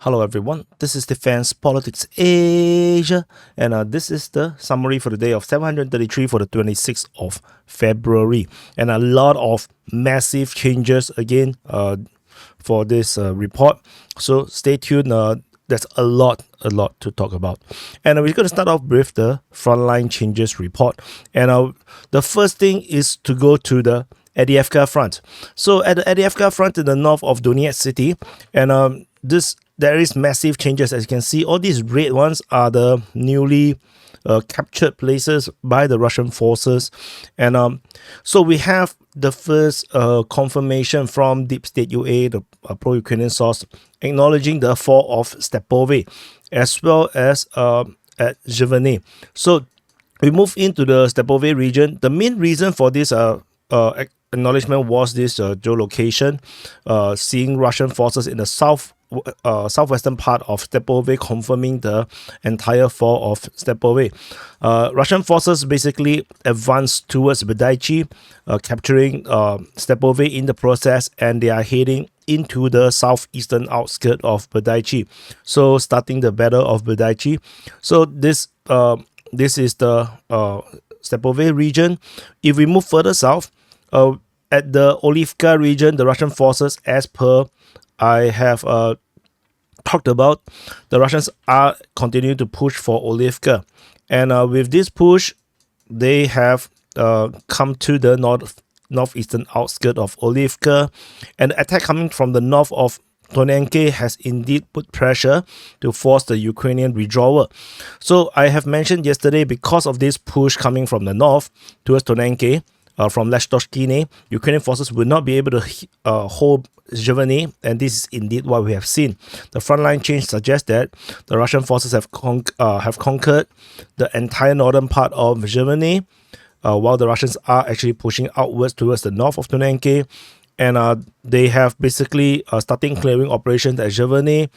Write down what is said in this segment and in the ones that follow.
Hello everyone, this is Defense Politics Asia, and this is the summary for the day of 733 for the 26th of February. And a lot of massive changes again for this report. So stay tuned, there's a lot to talk about. And we're going to start off with the Frontline changes report. And the first thing is to go to the Avdiivka front. So at the Avdiivka front in the north of Donetsk city, and there is massive changes. As you can see, all these red ones are the newly captured places by the Russian forces. And so we have the first confirmation from Deep State UA, the pro-Ukrainian source, acknowledging the fall of Stepove, as well as at Zhivany. So we move into the Stepove region. The main reason for this acknowledgement was this geolocation, seeing Russian forces in the southwestern part of Stepove, confirming the entire fall of Stepove. Russian forces basically advanced towards Bedaichi, capturing Stepove in the process, and they are heading into the southeastern outskirts of Bedaichi. So starting the battle of Bedaichi. So this is the Stepove region. If we move further south, at the Olivka region, the Russian forces, as per I have talked about, the Russians are continuing to push for Olivka. And with this push, they have come to the northeastern outskirts of Olivka. And the attack coming from the north of Tonenke has indeed put pressure to force the Ukrainian withdrawal. So I have mentioned yesterday, because of this push coming from the north towards Tonenke, from Leshtoshkine, Ukrainian forces will not be able to hold Zhivany, and this is indeed what we have seen. The frontline change suggests that the Russian forces have conquered the entire northern part of Zhivany, while the Russians are actually pushing outwards towards the north of Tonenke, and they have basically starting clearing operations at Zhivany.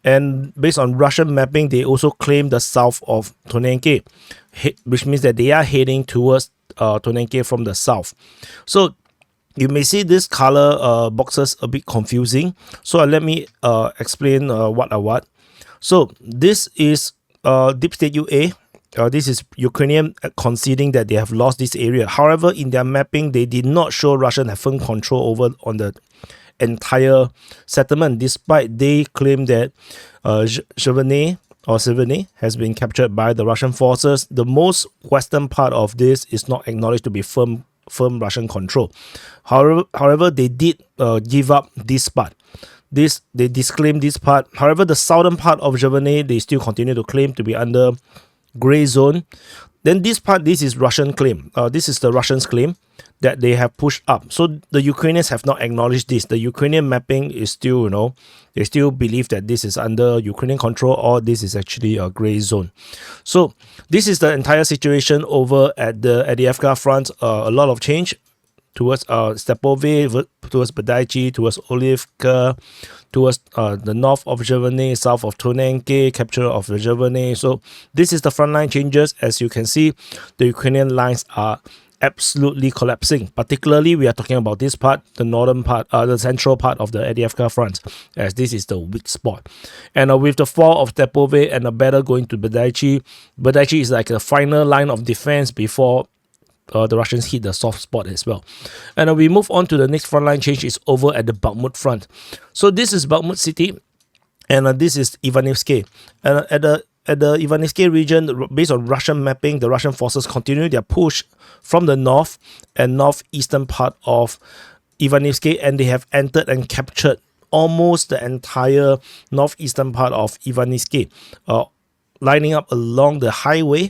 And based on Russian mapping, they also claim the south of Tonenke, which means that they are heading towards Tonenke from the south. So you may see this color boxes a bit confusing. So let me explain what are what. So this is Deep State UA. This is Ukrainian conceding that they have lost this area. However, in their mapping, they did not show Russian have firm control over on the entire settlement, despite they claim that Zhivany has been captured by the Russian forces. The most western part of this is not acknowledged to be firm Russian control. However, they did give up this part. They disclaim this part. However, the southern part of Zhivany, they still continue to claim to be under gray zone. Then this part, this is Russian claim. This is the Russians' claim that they have pushed up. So the Ukrainians have not acknowledged this. The Ukrainian mapping is still, they still believe that this is under Ukrainian control, or this is actually a gray zone. So this is the entire situation over at the Avdiivka front. A lot of change towards Stepove, towards Bedaichi, towards Olivka, towards the north of Zhivany, south of Tonenke, capture of Zhivany. So this is the frontline changes. As you can see, the Ukrainian lines are absolutely collapsing. Particularly, we are talking about this part, the northern part, the central part of the Avdiivka front, as this is the weak spot. And with the fall of Stepove and the battle going to Bedaichi, Bedaichi is like a final line of defense before the Russians hit the soft spot as well. And we move on to the next frontline change is over at the Bakhmut front. So this is Bakhmut city, and this is Ivanivsky. And at the Ivanivsky region, based on Russian mapping, the Russian forces continue their push from the north and northeastern part of Ivanivsky, and they have entered and captured almost the entire northeastern part of Ivanivsky, lining up along the highway.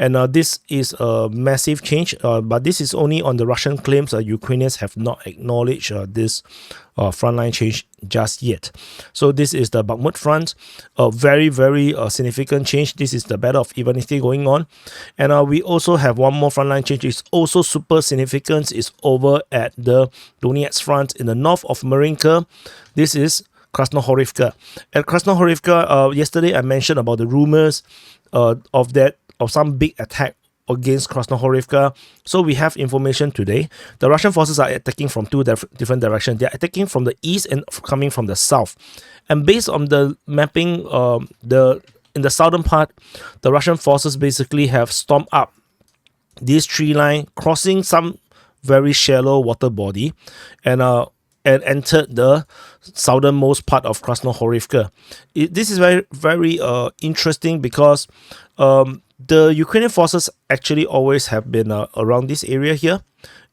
And this is a massive change, but this is only on the Russian claims. Ukrainians have not acknowledged this frontline change just yet. So this is the Bakhmut front, a very significant change. This is the battle of Ivanivsky going on. And we also have one more frontline change. It's also super significant. It's over at the Donetsk front in the north of Marinka. This is Krasnohorivka. At Krasnohorivka, yesterday I mentioned about the rumors of some big attack against Krasnohorivka. So we have information today. The Russian forces are attacking from two different directions. They are attacking from the east and coming from the south. And based on the mapping, in the southern part, the Russian forces basically have stormed up this tree line, crossing some very shallow water body, and entered the southernmost part of Krasnohorivka. This is very interesting because the Ukrainian forces actually always have been around this area here,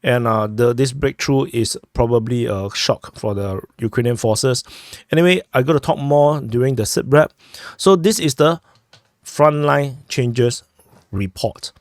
and this breakthrough is probably a shock for the Ukrainian forces. Anyway, I got to talk more during the sit rep. So this is the Frontline Changes report.